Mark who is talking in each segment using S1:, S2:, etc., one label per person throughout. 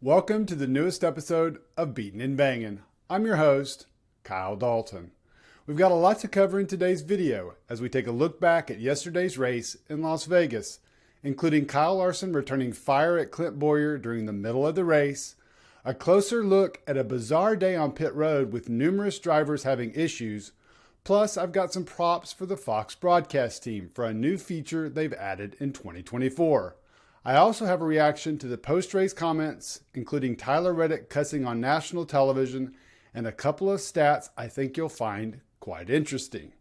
S1: Welcome to the newest episode of Beatin' and Bangin'. I'm your host, Kyle Dalton. We've got a lot to cover in today's video as we take a look back at yesterday's race in Las Vegas, including Kyle Larson returning fire at Clint Bowyer during the middle of the race, a closer look at a bizarre day on pit road with numerous drivers having issues, plus I've got some props for the Fox broadcast team for a new feature they've added in 2024. I also have a reaction to the post-race comments, including Tyler Reddick cussing on national television, and a couple of stats I think you'll find quite interesting.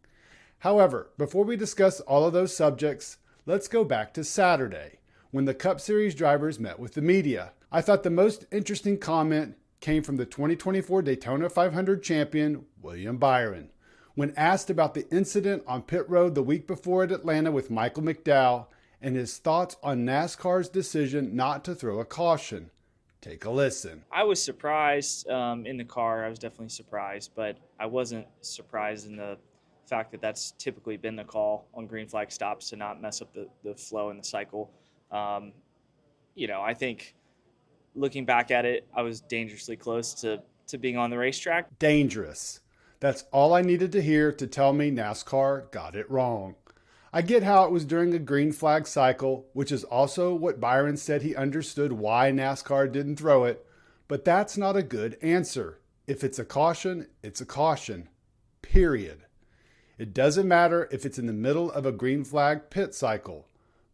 S1: However, before we discuss all of those subjects, let's go back to Saturday, when the Cup Series drivers met with the media. I thought the most interesting comment came from the 2024 Daytona 500 champion, William Byron. When asked about the incident on pit road the week before at Atlanta with Michael McDowell, and his thoughts on NASCAR's decision not to throw a caution. Take a listen.
S2: I was surprised in the car. I was definitely surprised, but I wasn't surprised in the fact that that's typically been the call on green flag stops to not mess up the flow and the cycle. I think looking back at it, I was dangerously close to being on the racetrack.
S1: Dangerous. That's all I needed to hear to tell me NASCAR got it wrong. I get how it was during a green flag cycle, which is also what Byron said he understood why NASCAR didn't throw it, but that's not a good answer. If it's a caution, it's a caution. Period. It doesn't matter if it's in the middle of a green flag pit cycle.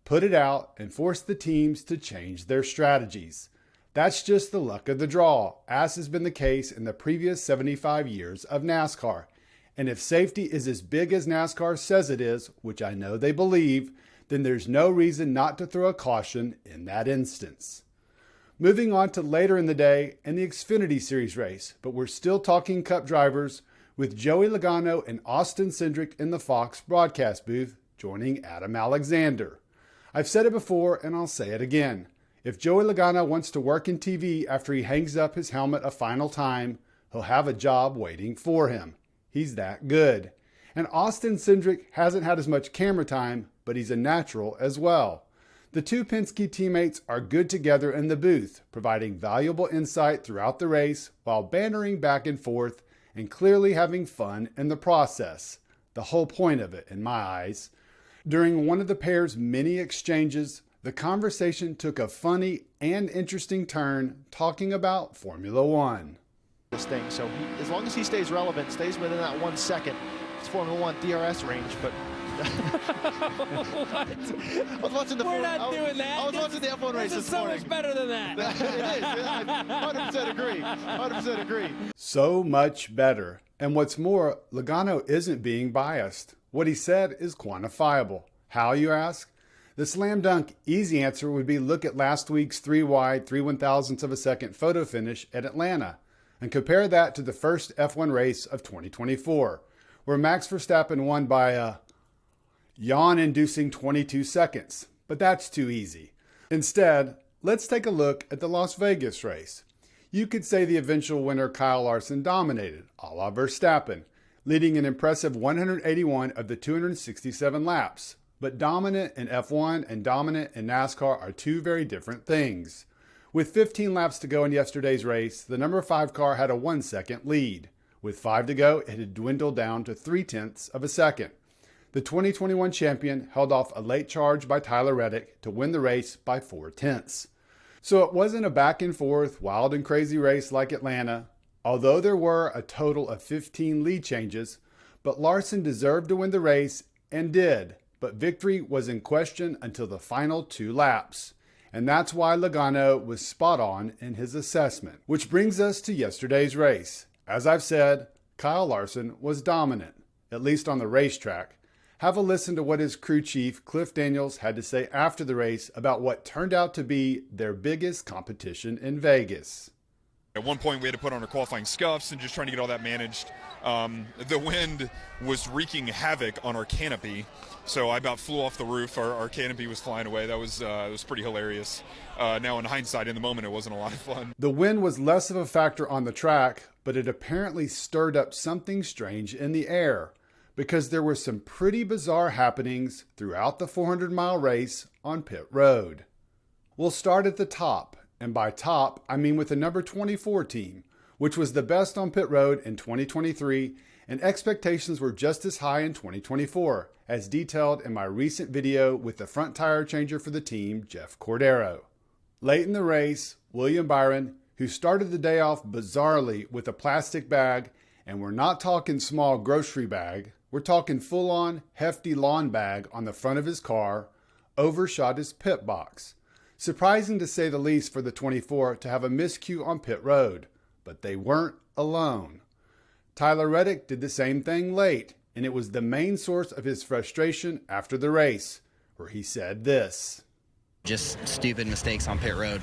S1: Put it out and force the teams to change their strategies. That's just the luck of the draw, as has been the case in the previous 75 years of NASCAR. And if safety is as big as NASCAR says it is, which I know they believe, then there's no reason not to throw a caution in that instance. Moving on to later in the day and the Xfinity Series race, but we're still talking Cup drivers with Joey Logano and Austin Cindric in the Fox broadcast booth, joining Adam Alexander. I've said it before and I'll say it again. If Joey Logano wants to work in TV after he hangs up his helmet a final time, he'll have a job waiting for him. He's that good. And Austin Cindric hasn't had as much camera time, but he's a natural as well. The two Penske teammates are good together in the booth, providing valuable insight throughout the race while bantering back and forth and clearly having fun in the process. The whole point of it, in my eyes. During one of the pair's many exchanges, the conversation took a funny and interesting turn, talking about Formula One.
S3: This thing, so as long as he stays relevant, stays within that 1 second, it's Formula One DRS range. But
S4: What?
S3: I was watching
S4: We're not doing that.
S3: I was watching the F1 race this
S4: so
S3: morning.
S4: much better than that.
S3: It is. 100% agree. 100% agree.
S1: So much better. And what's more, Logano isn't being biased. What he said is quantifiable. How, you ask? The slam dunk easy answer would be look at last week's 3 wide, 3/1000ths of a second photo finish at Atlanta. And compare that to the first F1 race of 2024, where Max Verstappen won by a yawn-inducing 22 seconds. But that's too easy. Instead, let's take a look at the Las Vegas race. You could say the eventual winner Kyle Larson dominated, a la Verstappen, leading an impressive 181 of the 267 laps. But dominant in F1 and dominant in NASCAR are two very different things. With 15 laps to go in yesterday's race, the number 5 car had a 1 second lead. With 5 to go, it had dwindled down to 0.3 of a second. The 2021 champion held off a late charge by Tyler Reddick to win the race by 0.4. So it wasn't a back and forth, wild and crazy race like Atlanta, although there were a total of 15 lead changes, but Larson deserved to win the race and did, but victory was in question until the final 2 laps. And that's why Logano was spot on in his assessment. Which brings us to yesterday's race. As I've said, Kyle Larson was dominant, at least on the racetrack. Have a listen to what his crew chief, Cliff Daniels, had to say after the race about what turned out to be their biggest competition in Vegas.
S5: At one point, we had to put on our qualifying scuffs and just trying to get all that managed. The wind was wreaking havoc on our canopy, so I about flew off the roof. Our canopy was flying away. That was pretty hilarious. Now, in hindsight, in the moment, it wasn't a lot of fun.
S1: The wind was less of a factor on the track, but it apparently stirred up something strange in the air, because there were some pretty bizarre happenings throughout the 400-mile race on pit road. We'll start at the top And by top, I mean with the number 24 team, which was the best on pit road in 2023, and expectations were just as high in 2024, as detailed in my recent video with the front tire changer for the team, Jeff Cordero. Late in the race, William Byron, who started the day off bizarrely with a plastic bag, and we're not talking small grocery bag, we're talking full-on hefty lawn bag on the front of his car, overshot his pit box. Surprising to say the least for the 24 to have a miscue on pit road, but they weren't alone. Tyler Reddick did the same thing late, and it was the main source of his frustration after the race, where he said this.
S4: Just stupid mistakes on pit road,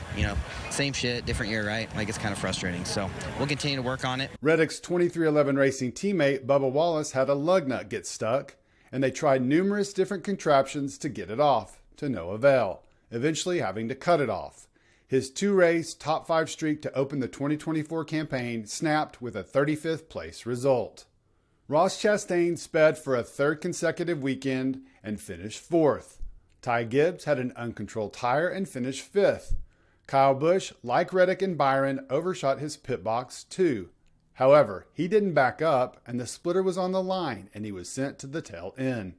S4: same shit, different year, right? Like, it's kind of frustrating, so we'll continue to work on it.
S1: Reddick's 2311 Racing teammate Bubba Wallace had a lug nut get stuck, and they tried numerous different contraptions to get it off, to no avail, eventually having to cut it off. His 2-race top 5 streak to open the 2024 campaign snapped with a 35th place result. Ross Chastain sped for a 3rd consecutive weekend and finished 4th. Ty Gibbs had an uncontrolled tire and finished 5th. Kyle Busch, like Reddick and Byron, overshot his pit box too. However, he didn't back up, and the splitter was on the line, and he was sent to the tail end.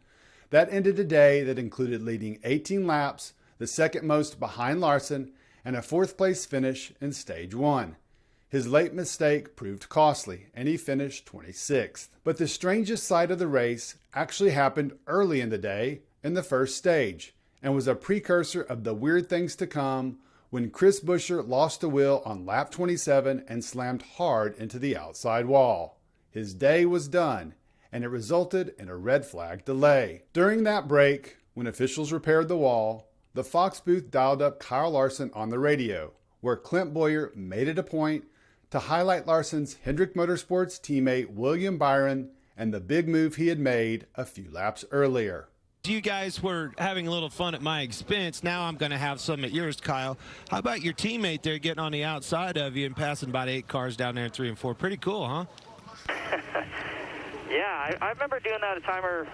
S1: That ended a day that included leading 18 laps, the second most behind Larson, and a 4th place finish in Stage 1. His late mistake proved costly, and he finished 26th. But the strangest side of the race actually happened early in the day, in the first stage, and was a precursor of the weird things to come when Chris Buescher lost the wheel on lap 27 and slammed hard into the outside wall. His day was done, and it resulted in a red flag delay. During that break, when officials repaired the wall, the Fox booth dialed up Kyle Larson on the radio, where Clint Bowyer made it a point to highlight Larson's Hendrick Motorsports teammate William Byron and the big move he had made a few laps earlier.
S6: You guys were having a little fun at my expense. Now I'm going to have some at yours, Kyle. How about your teammate there getting on the outside of you and passing about 8 cars down there in 3 and 4? Pretty cool, huh?
S7: Yeah, I remember doing that at timer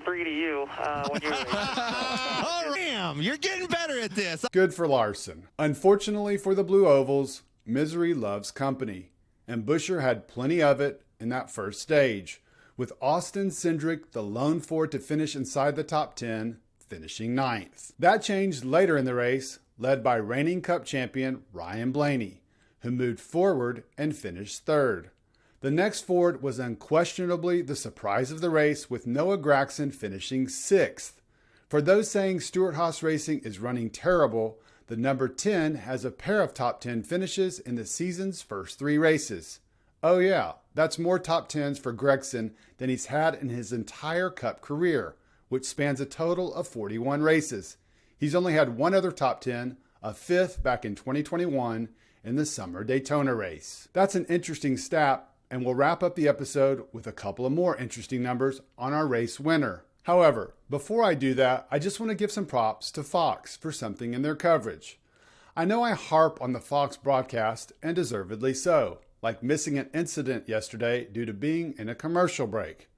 S7: 3 to you when you were
S6: Oh, damn, you're getting better at this.
S1: Good for Larson. Unfortunately for the Blue Ovals, misery loves company, and Buescher had plenty of it in that first stage, with Austin Cindric, the lone Ford to finish inside the top 10, finishing 9th. That changed later in the race, led by reigning Cup champion Ryan Blaney, who moved forward and finished 3rd. The next Ford was unquestionably the surprise of the race, with Noah Gragson finishing 6th. For those saying Stewart-Haas Racing is running terrible, the number 10 has a pair of top 10 finishes in the season's first 3 races. Oh yeah, that's more top 10s for Gragson than he's had in his entire Cup career, which spans a total of 41 races. He's only had one other top 10, a 5th back in 2021 in the Summer Daytona race. That's an interesting stat, and we'll wrap up the episode with a couple of more interesting numbers on our race winner. However, before I do that, I just want to give some props to Fox for something in their coverage. I know I harp on the Fox broadcast, and deservedly so, like missing an incident yesterday due to being in a commercial break.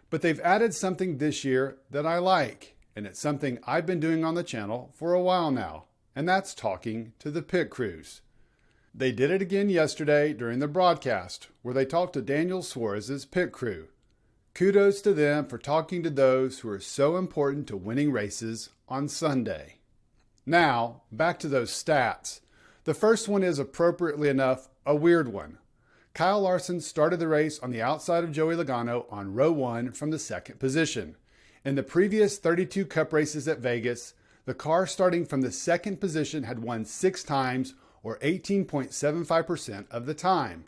S1: But they've added something this year that I like, and it's something I've been doing on the channel for a while now, and that's talking to the pit crews. They did it again yesterday during the broadcast, where they talked to Daniel Suarez's pit crew. Kudos to them for talking to those who are so important to winning races on Sunday. Now, back to those stats. The first one is, appropriately enough, a weird one. Kyle Larson started the race on the outside of Joey Logano on row 1 from the 2nd position. In the previous 32 Cup races at Vegas, the car starting from the 2nd position had won 6 times, or 18.75% of the time.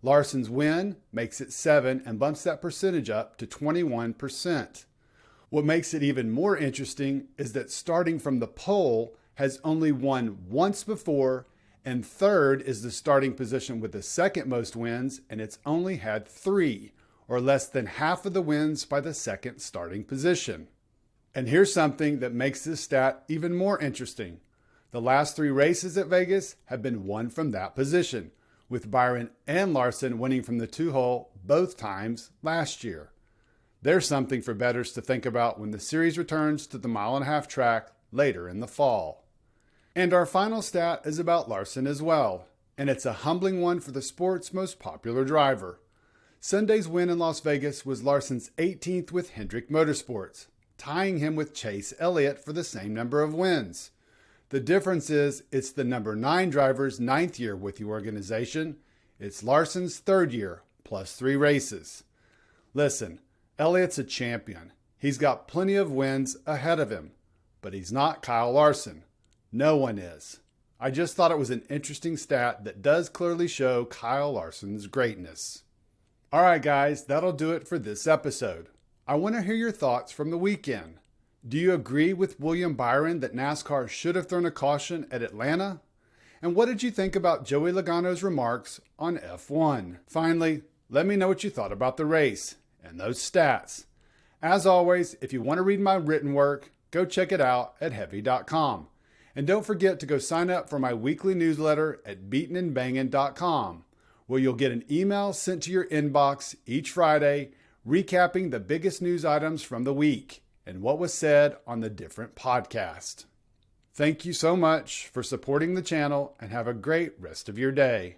S1: Larson's win makes it 7 and bumps that percentage up to 21%. What makes it even more interesting is that starting from the pole has only won once before, and 3rd is the starting position with the 2nd most wins, and it's only had 3, or less than half of the wins by the 2nd starting position. And here's something that makes this stat even more interesting. The last 3 races at Vegas have been won from that position, with Byron and Larson winning from the 2-hole both times last year. There's something for bettors to think about when the series returns to the mile-and-a-half track later in the fall. And our final stat is about Larson as well, and it's a humbling one for the sport's most popular driver. Sunday's win in Las Vegas was Larson's 18th with Hendrick Motorsports, tying him with Chase Elliott for the same number of wins. The difference is it's the number 9 driver's 9th year with the organization. It's Larson's 3rd year, plus 3 races. Listen, Elliott's a champion. He's got plenty of wins ahead of him, but he's not Kyle Larson. No one is. I just thought it was an interesting stat that does clearly show Kyle Larson's greatness. All right, guys, that'll do it for this episode. I want to hear your thoughts from the weekend. Do you agree with William Byron that NASCAR should have thrown a caution at Atlanta? And what did you think about Joey Logano's remarks on F1? Finally, let me know what you thought about the race and those stats. As always, if you want to read my written work, go check it out at heavy.com. And don't forget to go sign up for my weekly newsletter at beatenandbangin.com, where you'll get an email sent to your inbox each Friday recapping the biggest news items from the week and what was said on the different podcasts. Thank you so much for supporting the channel and have a great rest of your day.